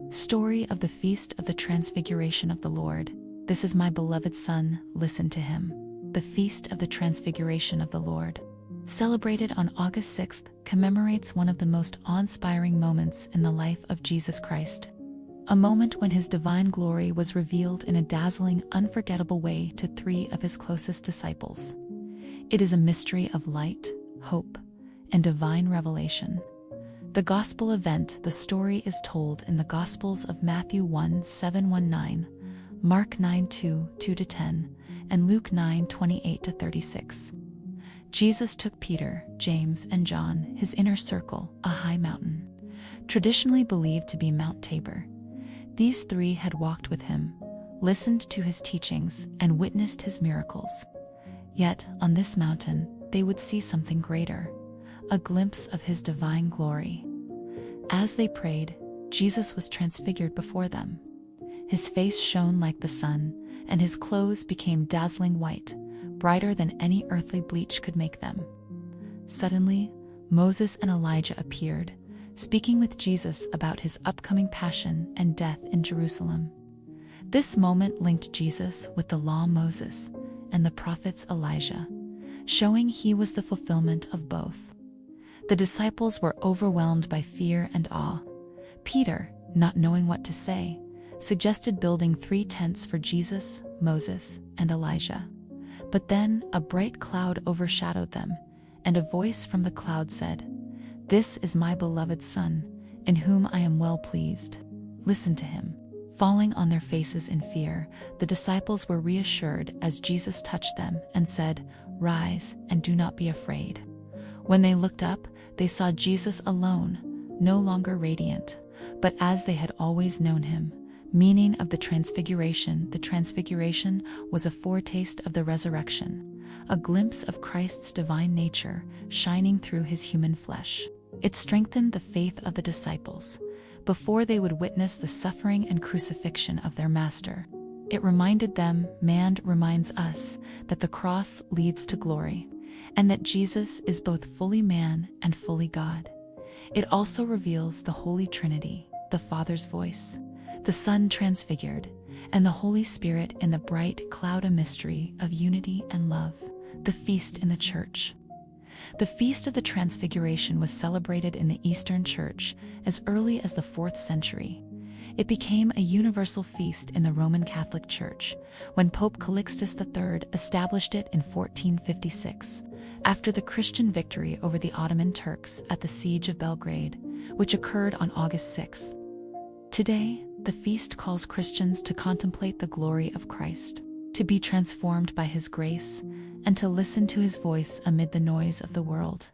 Story of the Feast of the Transfiguration of the Lord. This is my beloved Son, listen to him. The Feast of the Transfiguration of the Lord, celebrated on August 6th, commemorates one of the most awe-inspiring moments in the life of Jesus Christ. A moment when his divine glory was revealed in a dazzling, unforgettable way to three of his closest disciples. It is a mystery of light, hope, and divine revelation. The Gospel event, the story is told in the Gospels of Matthew 1:7-19, Mark 9:2-10, and Luke 9:28-36. Jesus took Peter, James, and John, his inner circle, a high mountain, traditionally believed to be Mount Tabor. These three had walked with him, listened to his teachings, and witnessed his miracles. Yet, on this mountain, they would see something greater, a glimpse of his divine glory. As they prayed, Jesus was transfigured before them. His face shone like the sun, and his clothes became dazzling white, brighter than any earthly bleach could make them. Suddenly, Moses and Elijah appeared, speaking with Jesus about his upcoming passion and death in Jerusalem. This moment linked Jesus with the law Moses and the prophets Elijah, showing he was the fulfillment of both. The disciples were overwhelmed by fear and awe. Peter, not knowing what to say, suggested building 3 tents for Jesus, Moses, and Elijah. But then a bright cloud overshadowed them, and a voice from the cloud said, "This is my beloved Son, in whom I am well pleased. Listen to him." Falling on their faces in fear, the disciples were reassured as Jesus touched them and said, "Rise and do not be afraid." When they looked up, they saw Jesus alone, no longer radiant, but as they had always known him. Meaning of the Transfiguration. The Transfiguration was a foretaste of the resurrection, a glimpse of Christ's divine nature shining through his human flesh. It strengthened the faith of the disciples before they would witness the suffering and crucifixion of their Master. It reminded them, reminds us, that the cross leads to glory, and that Jesus is both fully man and fully God. It also reveals the Holy Trinity, the Father's voice, the Son transfigured, and the Holy Spirit in the bright cloud, a mystery of unity and love, the feast in the Church. The Feast of the Transfiguration was celebrated in the Eastern Church as early as the 4th century. It became a universal feast in the Roman Catholic Church when Pope Calixtus III established it in 1456, after the Christian victory over the Ottoman Turks at the Siege of Belgrade, which occurred on August 6. Today, the feast calls Christians to contemplate the glory of Christ, to be transformed by his grace, and to listen to his voice amid the noise of the world.